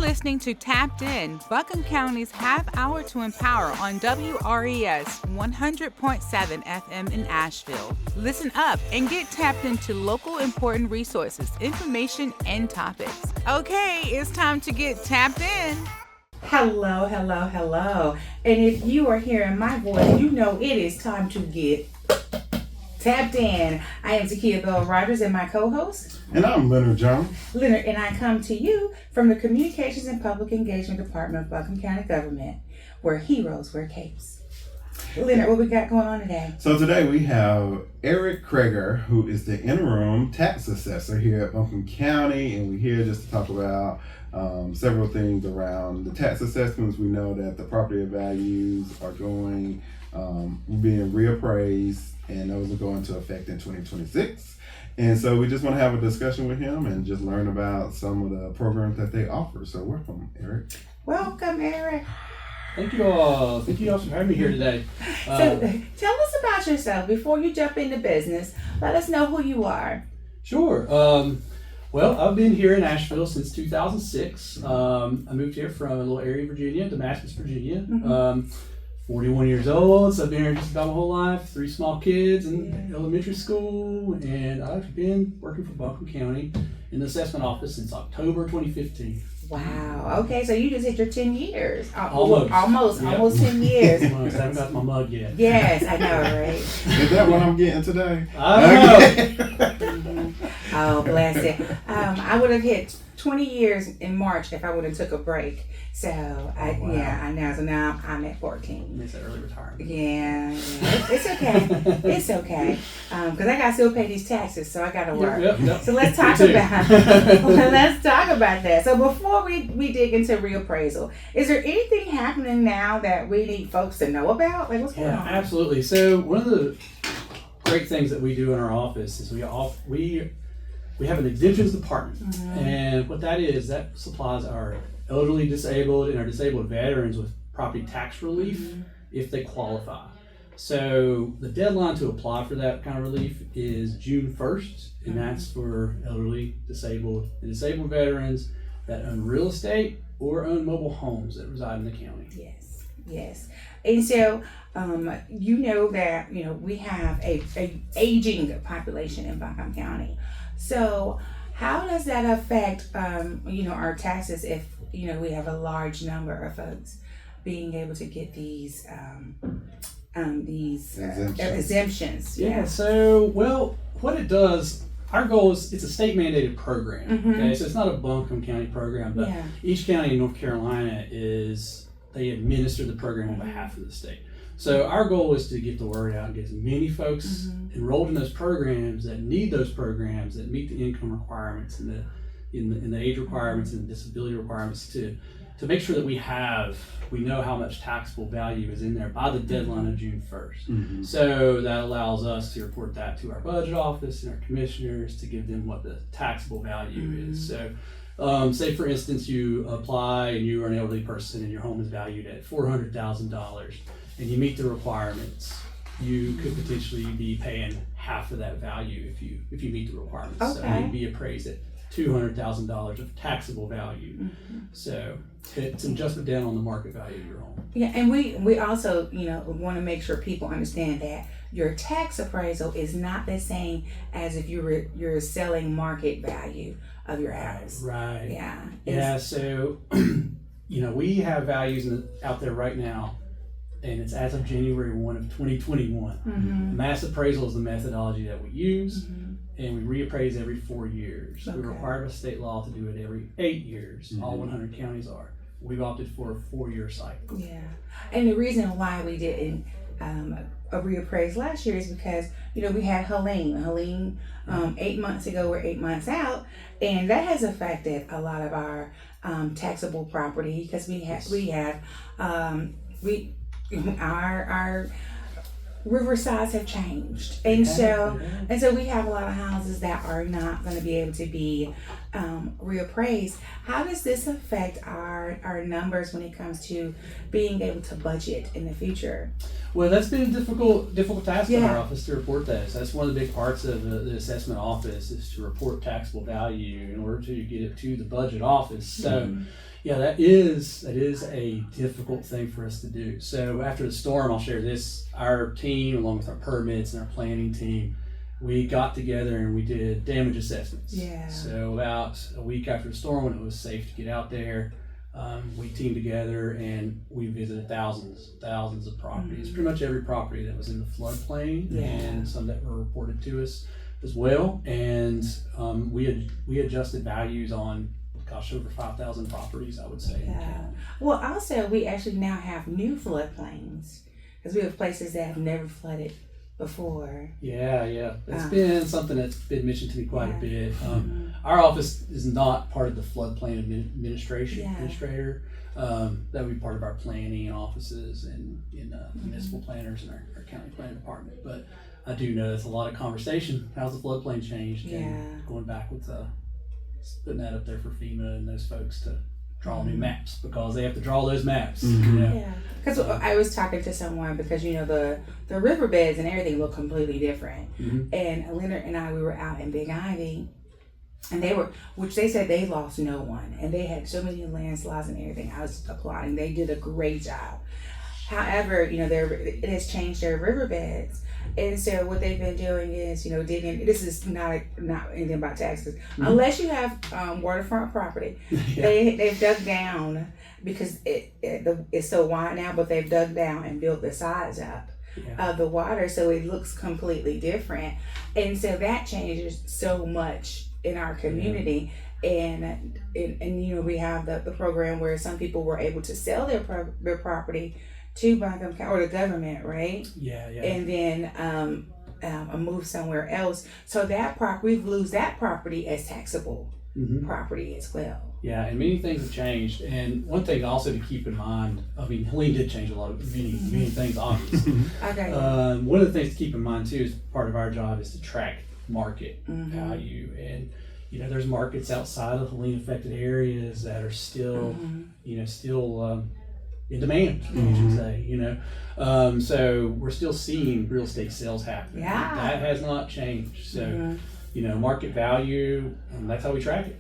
listening to Tapped In, Buncombe County's half hour to empower on WRES 100.7 FM in Asheville. Listen up and get tapped into local important resources, information, and topics. Okay, it's time to get tapped in. Hello, hello, hello. And if you are hearing my voice, you know it is time to get tapped in. I am ZaKiya Rogers and my co-host. And I'm Leonard Jones. Leonard, and I come to you from the Communications and Public Engagement Department of Buncombe County Government, where heroes wear capes. Leonard, what we got going on today? So today we have Eric Cregger, who is the interim tax assessor here at Buncombe County, and we're here just to talk about several things around the tax assessments. We know that the property values are being reappraised, and those will go into effect in 2026. And so we just want to have a discussion with him and just learn about some of the programs that they offer. So welcome, Eric. Welcome, Eric. Thank you all. Thank you all for having me here today. So tell us about yourself before you jump into business. Let us know who you are. Sure. Well, I've been here in Asheville since 2006. I moved here from a little area of Virginia, Damascus, Virginia. 41 years old, so I've been here just about my whole life. 3 small kids in elementary school, and I've been working for Buncombe County in the assessment office since October 2015. Wow. Okay, so you just hit your 10 years. Almost 10 years. Almost. I haven't got my mug yet. Yes, I know, right? Is that what I'm getting today? I know. Oh, bless it. I would have hit 20 years in March if I would have took a break. So, I know. So now I'm at 14. It's an early retirement. Yeah. It's okay. It's okay. Because I got to still pay these taxes, so I got to work. Yep. So let's talk about that. So before we dig into reappraisal, is there anything happening now that we need folks to know about? Like, what's going on? Absolutely. So one of the great things that we do in our office is we have an exemptions department, and what that is, that supplies our elderly disabled and our disabled veterans with property tax relief if they qualify. So the deadline to apply for that kind of relief is June 1st, and that's for elderly, disabled, and disabled veterans that own real estate or own mobile homes that reside in the county. Yes. And so, you know that, we have a aging population in Buncombe County. So how does that affect, our taxes if, we have a large number of folks being able to get these exemptions? Yeah. So, what it does, our goal is, it's a state mandated program. Okay, so it's not a Buncombe County program, but each county in North Carolina they administer the program on behalf of the state. So our goal is to get the word out and get as many folks enrolled in those programs that need those programs, that meet the income requirements and the age requirements and the disability requirements to make sure that we know how much taxable value is in there by the deadline of June 1st. So that allows us to report that to our budget office and our commissioners to give them what the taxable value is. So say for instance you apply and you are an elderly person and your home is valued at $400,000 and you meet the requirements, you could potentially be paying half of that value if you meet the requirements. Okay. So you'd be appraised at $200,000 of taxable value. So it's an adjustment down on the market value of your home. Yeah, and we also, want to make sure people understand that your tax appraisal is not the same as if you're selling market value of your house. Right. Yeah. Yeah. So, we have values out there right now, and it's as of January 1 of 2021. Mass appraisal is the methodology that we use, and we reappraise every 4 years. Okay. We're required by state law to do it every 8 years. All 100 counties are. We've opted for a 4-year cycle. Yeah, and the reason why we didn't reappraise last year is because we had Helene 8 months ago. We're 8 months out, and that has affected a lot of our taxable property because our riversides have changed, and so we have a lot of houses that are not going to be able to be reappraised. How does this affect our numbers when it comes to being able to budget in the future? Well, that's been a difficult task in Yeah. our office to report those. That's one of the big parts of the assessment office is to report taxable value in order to get it to the budget office. So, yeah, that is a difficult thing for us to do. So after the storm, I'll share this. Our team, along with our permits and our planning team, we got together and we did damage assessments. Yeah. So about a week after the storm, when it was safe to get out there, we teamed together and we visited thousands of properties. Pretty much every property that was in the floodplain, and some that were reported to us as well. And we adjusted values on, gosh, over 5,000 properties, I would say. in the county. Well, also we actually now have new floodplains because we have places that have never flooded before. Yeah. It's been something that's been mentioned to me quite a bit. Our office is not part of the floodplain administrator. That would be part of our planning offices and municipal planners and our county planning department. But I do know that's a lot of conversation. How's the floodplain changed? And going back with putting that up there for FEMA and those folks to draw new maps, because they have to draw those maps. You know? Yeah, because I was talking to someone because the riverbeds and everything look completely different. And Leonard and we were out in Big Ivy, and which they said they lost no one, and they had so many landslides and everything. I was applauding. They did a great job. However, it has changed their riverbeds. And so what they've been doing is, digging. This is not anything about taxes, unless you have waterfront property. They've dug down because it's so wide now, but they've dug down and built the sides up of the water, so it looks completely different. And so that changes so much in our community. And we have the program where some people were able to sell their property to Buncombe County or the government, right? Yeah. And then move somewhere else. So we lose that property as taxable property as well. Yeah, and many things have changed. And one thing also to keep in mind, Helene did change a lot of many things, obviously. Okay. One of the things to keep in mind too is part of our job is to track market value. And there's markets outside of Helene affected areas that are still, in demand, I should say, so we're still seeing real estate sales happen. Yeah. That has not changed. So, market value, that's how we track it.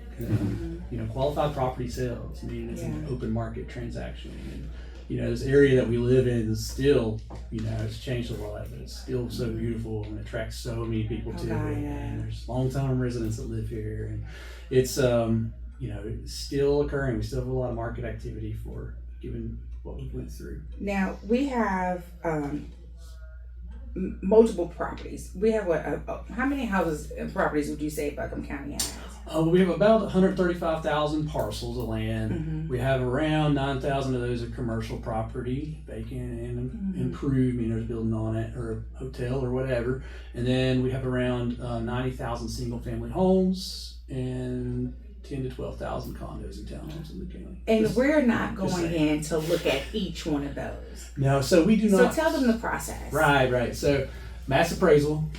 Qualified property sales, it's an open market transaction. And, this area that we live in is still, it's changed a lot, but it's still so beautiful and attracts so many people to it. And there's long-time residents that live here. And it's, it's still occurring. We still have a lot of market activity given what we went through. Now we have multiple properties. We have how many houses and properties would you say Buncombe County has? We have about 135,000 parcels of land. We have around 9,000 of those are commercial property, vacant and improved, there's building on it, or a hotel or whatever. And then we have around 90,000 single family homes and 10 to 12,000 condos and townhomes in the county. And we're not going in to look at each one of those. No, so we do not. So tell them the process. Right. So mass appraisal.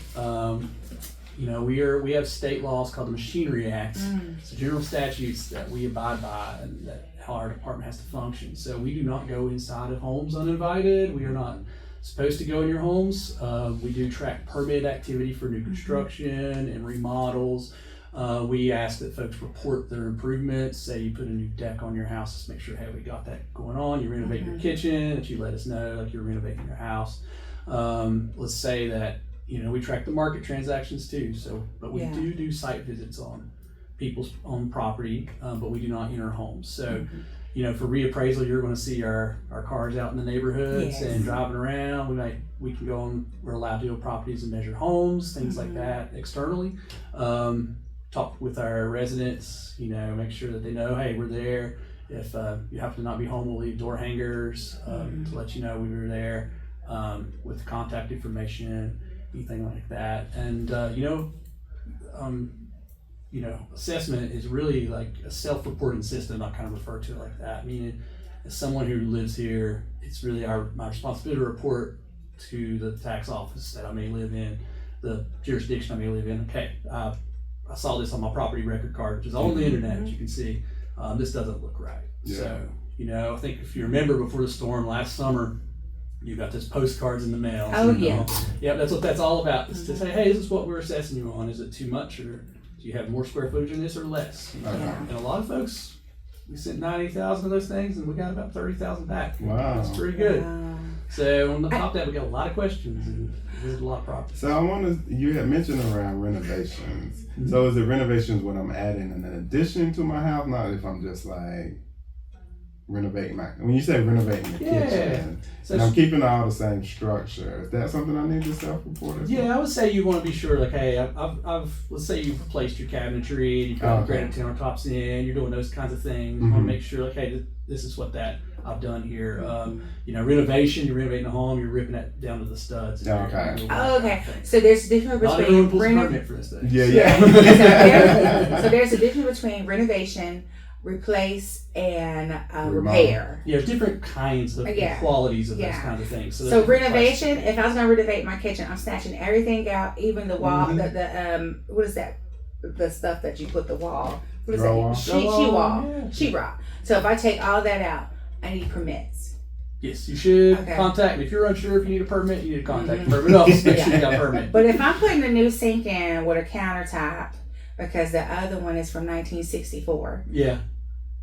We have state laws called the Machinery Act. So general statutes that we abide by, and that how our department has to function. So we do not go inside of homes uninvited. We are not supposed to go in your homes. We do track permit activity for new construction and remodels. We ask that folks report their improvements. Say you put a new deck on your house, just make sure, hey, we got that going on. You renovate your kitchen, that you let us know like you're renovating your house. Let's say that, we track the market transactions too. So, but we do site visits on people's own property, but we do not enter homes. So, for reappraisal, you're going to see our cars out in the neighborhoods and driving around. We can go on, we're allowed to go to properties and measure homes, things like that externally. Talk with our residents, make sure that they know, hey, we're there. If you happen to not be home, we'll leave door hangers to let you know we were there with contact information, anything like that. And, assessment is really like a self-reporting system. I kind of refer to it like that. Meaning, as someone who lives here, it's really my responsibility to report to the tax office that I may live in, the jurisdiction I may live in. Okay, I saw this on my property record card, which is on the internet, as you can see. This doesn't look right. Yeah. So, I think if you remember before the storm last summer, you got those postcards in the mail. Oh, yeah. Yeah, that's what that's all about, is to say, hey, this is what we're assessing you on. Is it too much, or do you have more square footage in this or less? Yeah. And a lot of folks, we sent 90,000 of those things, and we got about 30,000 back. Wow. That's pretty good. Wow. So on the top of that, we got a lot of questions and visited a lot of properties. So I want to, you had mentioned around renovations. So is it renovations when I'm adding an addition to my house, not if I'm just like renovating when you say renovating the kitchen, so and I'm keeping all the same structure, is that something I need to self-report? Yeah, I would say you want to be sure, like, hey, I've let's say you've replaced your cabinetry, you've got granite countertops in, you're doing those kinds of things. You want to make sure, like, hey, this is what I've done here. Renovation, you're renovating a home, you're ripping that down to the studs. Okay. So there's a difference Not between everyone pulls a permit for this thing. So there's a difference between renovation, replace, and repair. Yeah, there's different kinds of qualities of those kinds of things. So renovation, if I was gonna renovate my kitchen, I'm snatching everything out, even the wall, the what is that? The stuff that you put the wall. What is that? Sheetrock. So if I take all that out, I need permits. Yes, you should contact me. If you're unsure if you need a permit, you need to contact the permit office. Make sure you got a permit. But if I'm putting a new sink in with a countertop, because the other one is from 1964. Yeah.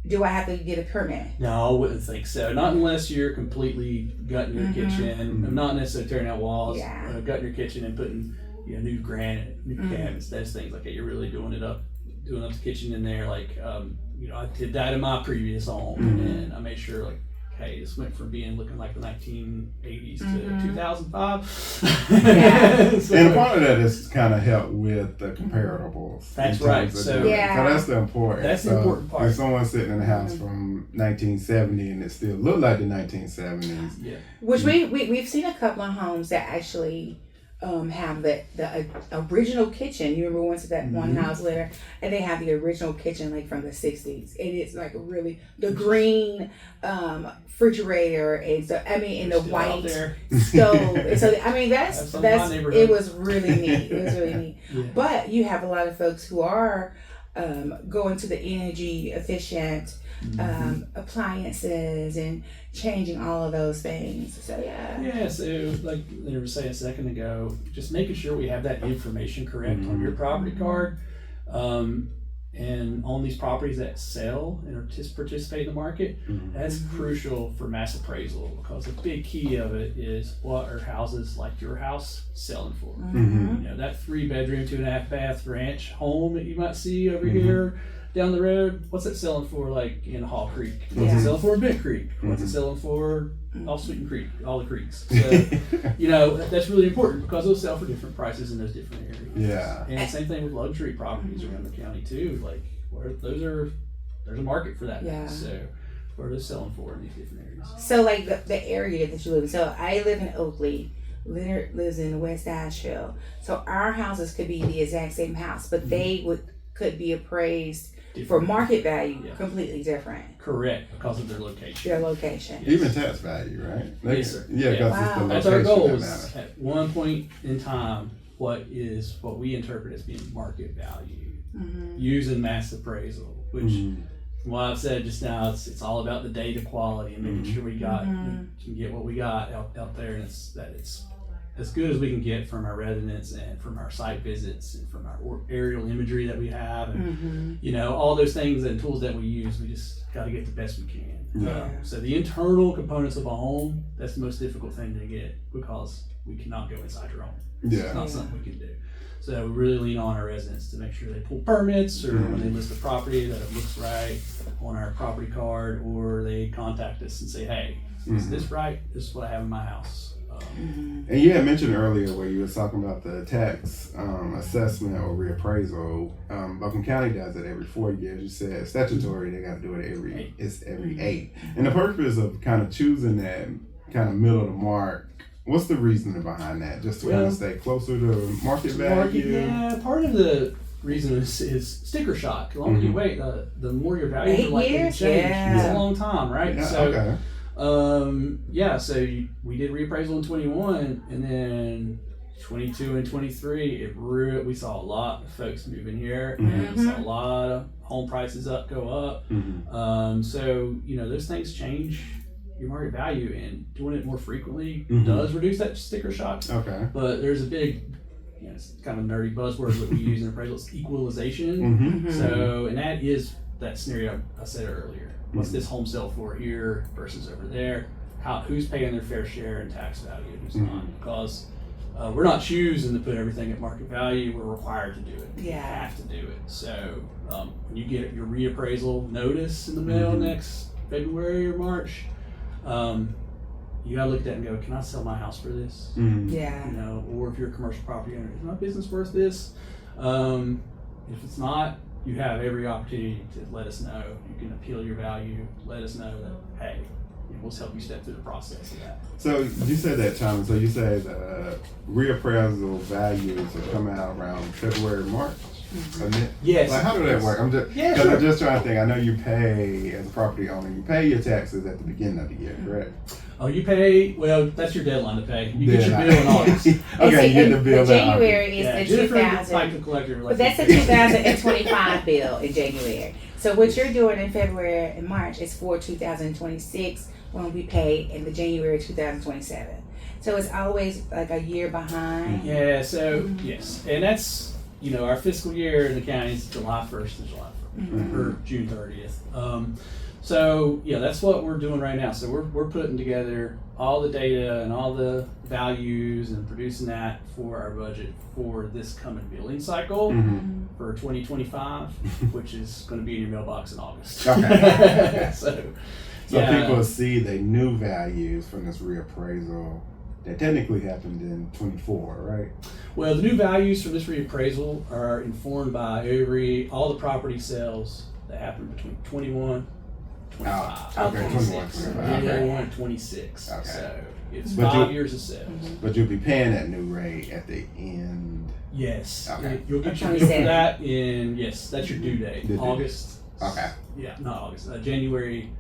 Do I have to get a permit? No, I wouldn't think so. Not unless you're completely gutting your kitchen, not necessarily tearing out walls, gutting your kitchen and putting new granite, new cabinets, those things like that. You're really doing up the kitchen in there. Like, I did that in my previous home, and I made sure, like, hey, this went from looking like the 1980s to 2005. So, and part of that is kind of help with the comparables. That's right. So that's the important. That's the important part. If someone's sitting in a house from 1970 and it still looked like the 1970s. Which we've seen a couple of homes that actually have the original kitchen. You remember once that one house later, and they have the original kitchen like from the 60s. It is like really the green refrigerator, and so and the white stove. And so that's it was really neat. It was really neat. But you have a lot of folks who are going to the energy efficient appliances and changing all of those things. So so like they were saying a second ago, just making sure we have that information correct on your property card, and on these properties that sell and participate in the market. That's crucial for mass appraisal, because the big key of it is what are houses like your house selling for. That 3-bedroom 2.5 bath ranch home that you might see over here down the road, what's it selling for, like in Hall Creek? What's it selling for in Bent Creek? What's it selling for off Sweeten Creek? All the creeks. So, that's really important, because those sell for different prices in those different areas. Yeah. And same thing with luxury properties around the county too. Like, there's a market for that. So, what are they selling for in these different areas? So, like the area that you live in. So, I live in Oakley. Leonard lives in West Asheville. So, our houses could be the exact same house, but they could be appraised for market value, completely different. Correct, because of their location. Even tax value, right? Yes, sir. Yeah, because that's our goal. Is at one point in time, what we interpret as being market value, using mass appraisal, which, what I've said just now, it's all about the data quality and making sure we can get what we got out there, and it's as good as we can get from our residents and from our site visits and from our aerial imagery that we have, and all those things and tools that we use. We just got to get the best we can. So the internal components of a home, that's the most difficult thing to get, because we cannot go inside your home. It's not something we can do. So we really lean on our residents to make sure they pull permits, or when they list a property, that it looks right on our property card, or they contact us and say, hey, is this right? This is what I have in my house. And you had mentioned earlier where you were talking about the tax assessment or reappraisal. Buncombe County does it every 4 years. You said statutory, they got to do it every 8. And the purpose of kind of choosing that kind of middle of the mark, what's the reasoning behind that? Just to kind of stay closer to market value? Part of the reason is sticker shock. The longer you wait, the more your values are likely to change. It's a long time, right? So we did reappraisal in 21, and then 22 and 23, we saw a lot of folks moving here. Mhm. We saw a lot of home prices go up. Mhm. So those things change your market value, and doing it more frequently Mhm. does reduce that sticker shock. Okay. But there's a big, it's kind of a nerdy buzzword that we use in appraisal, it's equalization. Mm-hmm. So, and that is that scenario I said earlier. What's Mhm. this home sell for here versus over there? Who's paying their fair share in tax value, who's not? Because we're not choosing to put everything at market value. We're required to do it. Yeah. We have to do it. So when you get your reappraisal notice in the mail Mhm. next February or March, you gotta look at that and go, can I sell my house for this? Mhm. Yeah. Or if you're a commercial property owner, is my business worth this? If it's not, you have every opportunity to let us know. You can appeal your value, let us know that, hey, we'll help you step through the process of that. So you said that, China. So you said reappraisal values will come out around February, March. Yes. Like, how does that work? I'm just Yeah, because sure. I'm just trying to think. I know you pay as a property owner. You pay your taxes at the beginning of the year, correct? Oh, you pay, well, that's your deadline to pay. You get your Deadline. bill in August. Okay, you get the bill The in August. January is Yeah, the Jennifer, 2000. like the collector. But that's the 2025 bill in January. So what you're doing in February and March is for 2026 when we pay in the January 2027. So it's always like a year behind. Yeah, so, yes. And that's, our fiscal year in the county is July 1st to July 1st, or June 30th. So, that's what we're doing right now. So we're putting together all the data and all the values and producing that for our budget for this coming billing cycle for 2025, which is going to be in your mailbox in August. Okay. So So people see the new values from this reappraisal that technically happened in 24, right? Well, the new values from this reappraisal are informed by all the property sales that happened between 21, 25. Okay, 21, 26. 25. January Okay. 1 and 26. Okay. So it's But 5 years of sales. But you'll be paying that new rate at the end. Yes. Okay. You'll get your bill 27. for that that's your due date. The due- August. Okay. Yeah, not August. January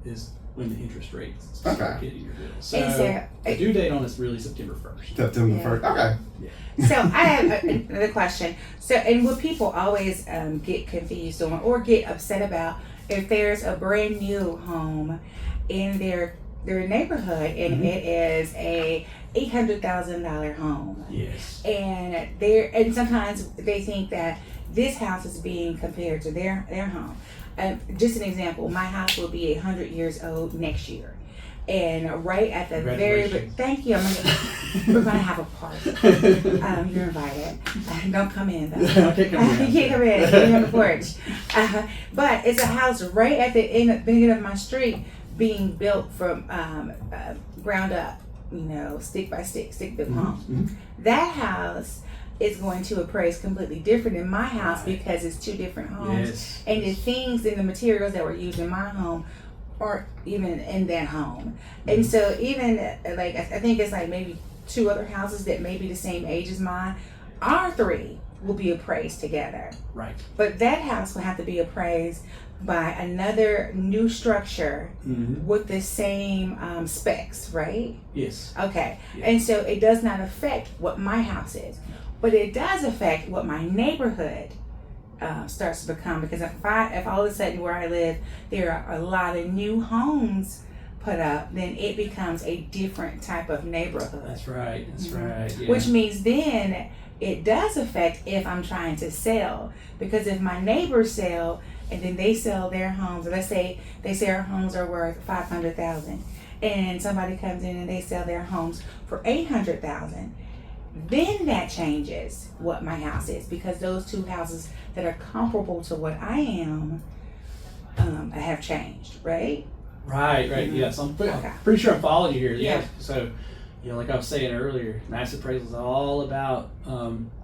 is when the interest rates start Okay. hitting your bill. So Is there- the due date on this really September 1st. September 1st. Okay. So I have another question. So, and what people always get confused on or get upset about if there's a brand new home in their neighborhood and it is a $800,000 home, Yes. and sometimes they think that this house is being compared to their home. Just an example, my house will be 100 years old next year. And right at the very, Congratulations. thank you. We're gonna have a party. You're invited. Don't come in though. Okay, come in. You can't come in. You're on the porch. But it's a house right at the beginning of my street, being built from ground up. Stick by stick built home. That house is going to appraise completely different than my house because it's two different homes, Yes. and the things and the materials that were used in my home aren't even in that home. And so even like I think it's like maybe two other houses that may be the same age as mine, our three will be appraised together. Right. But that house will have to be appraised by another new structure with the same specs, right? Yes. Okay. Yeah. And so it does not affect what my house is, but it does affect what my neighborhood starts to become, because if all of a sudden where I live there are a lot of new homes put up, then it becomes a different type of neighborhood. That's right. That's right. Yeah. Which means then it does affect if I'm trying to sell, because if my neighbors sell and then they sell their homes, let's say they say our homes are worth $500,000, and somebody comes in and they sell their homes for $800,000. Then that changes what my house is, because those two houses that are comparable to what I am have changed, right? Right. Mhm. Yes. I'm Okay. pretty sure I'm following you here. Yeah. So, like I was saying earlier, mass appraisal is all about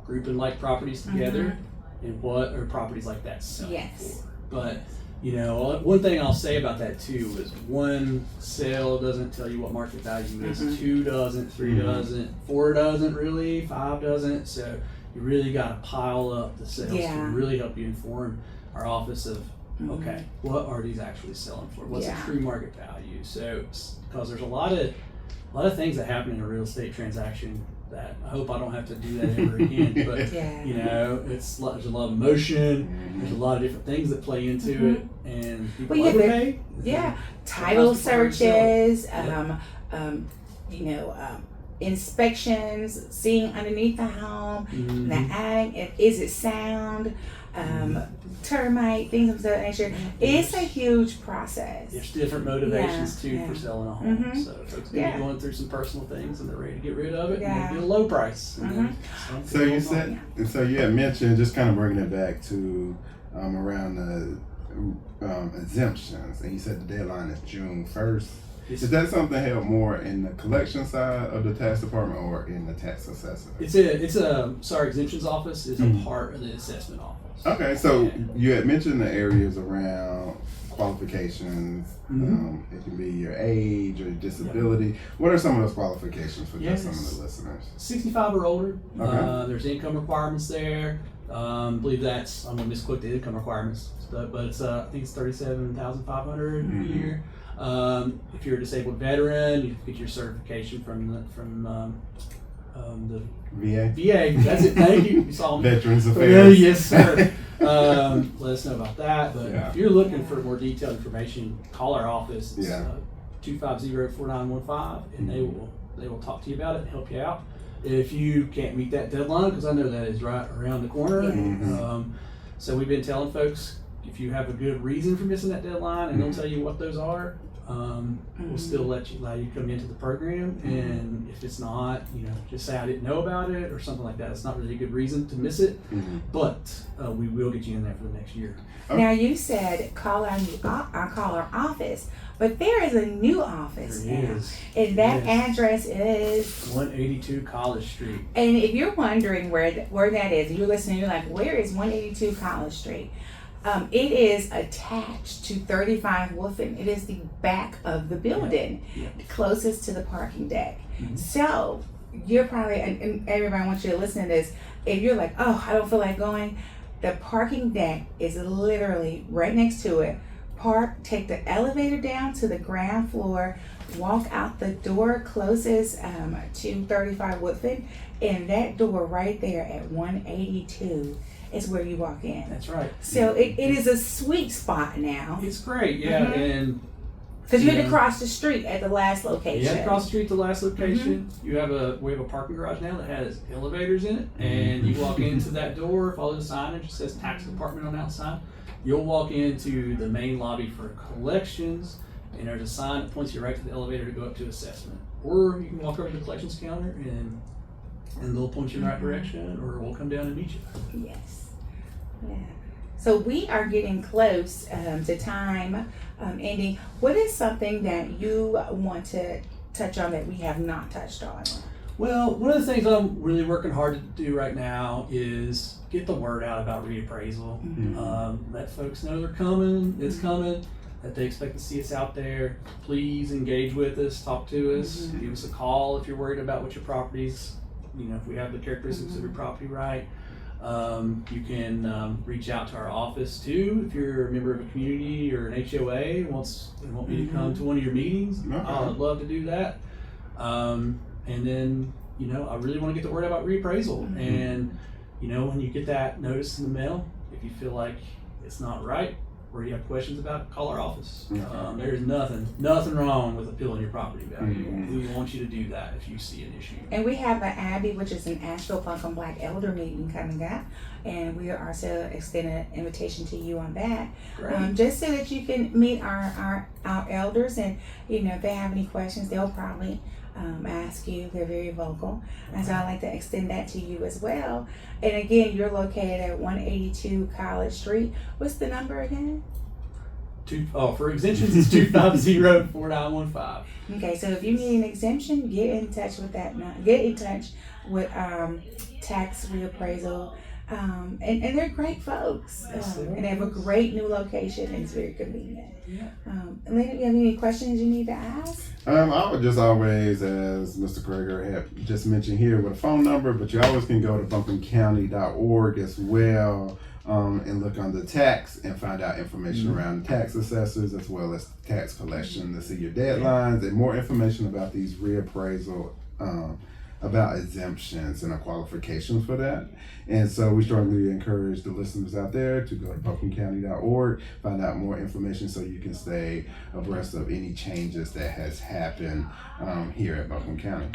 grouping like properties together and what are properties like that selling Yes. for. But one thing I'll say about that too is one sale doesn't tell you what market value is. Two doesn't. Three doesn't. Four doesn't really. Five doesn't. So you really got to pile up the sales to really help you inform our office of okay, what are these actually selling for? What's the true market value? So because there's a lot of things that happen in a real estate transaction that. I hope I don't have to do that ever again. But Yeah. you know, there's a lot of emotion. There's a lot of different things that play into it, and people Well, yeah, overpay. Yeah, title Sometimes people searches, Yeah. you know, inspections, seeing underneath the home, the attic, is it sound, termite, things of that nature. It's a huge process. There's different motivations Yeah, too yeah. for selling a home. Mhm. So folks may Yeah. be going through some personal things and they're ready to get rid of it Yeah. and they get a low price. And then some So you people said, so you had mentioned, just kind of bringing it back to around the exemptions, and you said the deadline is June 1st. It's- Is that something held more in the collection side of the tax department or in the tax assessor? It's a exemptions office is a part of the assessment office. Okay, so you had mentioned the areas around qualifications. It can be your age or your disability. What are some of those qualifications for just some of the listeners? 65 or older. Okay. There's income requirements there. I believe I'm gonna misquote the income requirements, but it's I think it's 37,500 a year. If you're a disabled veteran, you get your certification from the VA? VA. That's it. Thank you. You saw me. Veterans Affairs. Yes, sir. Let us know about that. But Yeah. if you're looking for more detailed information, call our office. It's Yeah. 250-4915, and they will talk to you about it and help you out. If you can't meet that deadline, because I know that is right around the corner. Yeah. So we've been telling folks, if you have a good reason for missing that deadline, and they'll tell you what those are, we'll still allow you to come into the program. And if it's not, just say I didn't know about it or something like that. It's not really a good reason to miss it, but we will get you in there for the next year. Now you said call our office, but there is a new office There now, is. and that Yes. address is. 182 College Street. And if you're wondering where that is, you're listening, you're like, where is 182 College Street? It is attached to 35 Wolfen. It is the back of the building, closest to the parking deck. So you're probably, and everybody wants you to listen to this, if you're like, oh, I don't feel like going, the parking deck is literally right next to it. Park, take the elevator down to the ground floor, walk out the door closest to 35 Woodfin, and that door right there at 182 is where you walk in. That's right. So it is a sweet spot now. It's great, yeah, and Because you had to cross the street at the last location. you have to cross the street to the last location. We have a parking garage now that has elevators in it, and you walk into that door, follow the signage, it says tax department on the outside. You'll walk into the main lobby for collections, and there's a sign that points you right to the elevator to go up to assessment. Or you can walk over to the collections counter and they'll point you in the right direction, or we'll come down and meet you. Yes. Yeah. So we are getting close to time ending. What is something that you want to touch on that we have not touched on? Well, one of the things I'm really working hard to do right now is get the word out about reappraisal. Let folks know they're coming, it's coming, that they expect to see us out there. Please engage with us, talk to us, give us a call if you're worried about what your property's, if we have the characteristics of your property right. You can reach out to our office too if you're a member of a community or an HOA and want me to come to one of your meetings. Okay. I'd love to do that. And then, I really want to get the word out about reappraisal. And, when you get that notice in the mail, if you feel like it's not right or you have questions about it, call our office. There's nothing wrong with appealing your property value. We want you to do that if you see an issue. And we have an Abbey, which is an Asheville Buncombe Black Elder meeting coming up, and we are also extending an invitation to you on that, just so that you can meet our elders, and if they have any questions, they'll probably ask you. They're very vocal, and so I'd like to extend that to you as well. And again, you're located at 182 College Street. What's the number again? For exemptions, it's 250-4915. Okay, so if you need an exemption, get in touch with tax reappraisal. And they're great folks. And they have a great new location, and it's very convenient. Leonard, you have any questions you need to ask? I would just always, as Mr. Cregger had just mentioned here, with a phone number, but you always can go to buncombecounty.org as well, and look under tax and find out information around tax assessors as well as tax collection to see your deadlines and more information about these reappraisal about exemptions and the qualifications for that. And so we strongly encourage the listeners out there to go to buncombecounty.org, find out more information so you can stay abreast of any changes that has happened here at Buncombe County.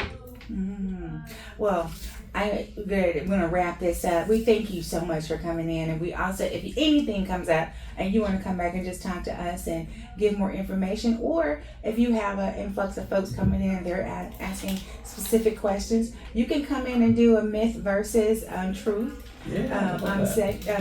Mm-hmm. Well, I'm going to wrap this up. We thank you so much for coming in, and we also, if anything comes up and you want to come back and just talk to us and give more information, or if you have an influx of folks coming in and they're asking specific questions, you can come in and do a myth versus truth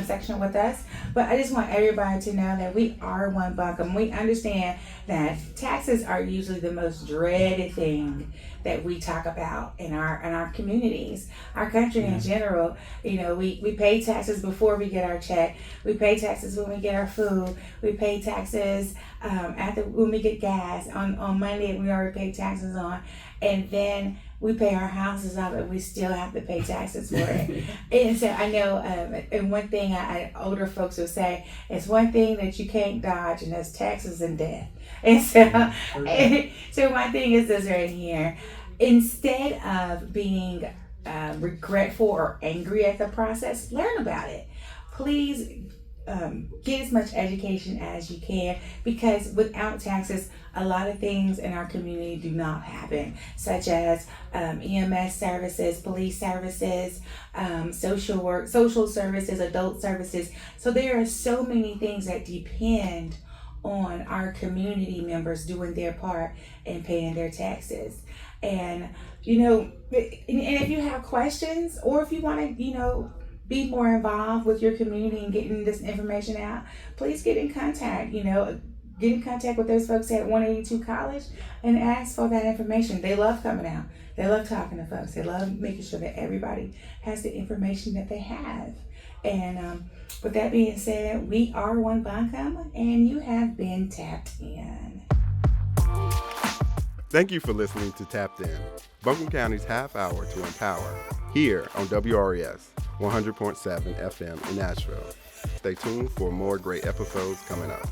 section with us. But I just want everybody to know that we are one Buncombe. We understand that taxes are usually the most dreaded thing that we talk about in our communities, our country in general. You know, we pay taxes before we get our check. We pay taxes when we get our food. We pay taxes when we get gas. On Monday, we already pay taxes on, and then we pay our houses off, and we still have to pay taxes for it. And so I know, and one thing older folks will say, it's one thing that you can't dodge, and that's taxes and death. And so, so my thing is this right here. Instead of being regretful or angry at the process, learn about it. Please get as much education as you can, because without taxes, a lot of things in our community do not happen, such as EMS services, police services, social work, social services, adult services. So there are so many things that depend on our community members doing their part and paying their taxes. And, you know, and if you have questions, or if you want to, be more involved with your community and getting this information out, please get in contact. Get in contact with those folks at 182 College and ask for that information. They love coming out. They love talking to folks. They love making sure that everybody has the information that they have. And with that being said, we are one Buncombe, and you have been tapped in. Thank you for listening to Tapped In, Buncombe County's half hour to empower, here on WRES 100.7 FM in Nashville. Stay tuned for more great episodes coming up.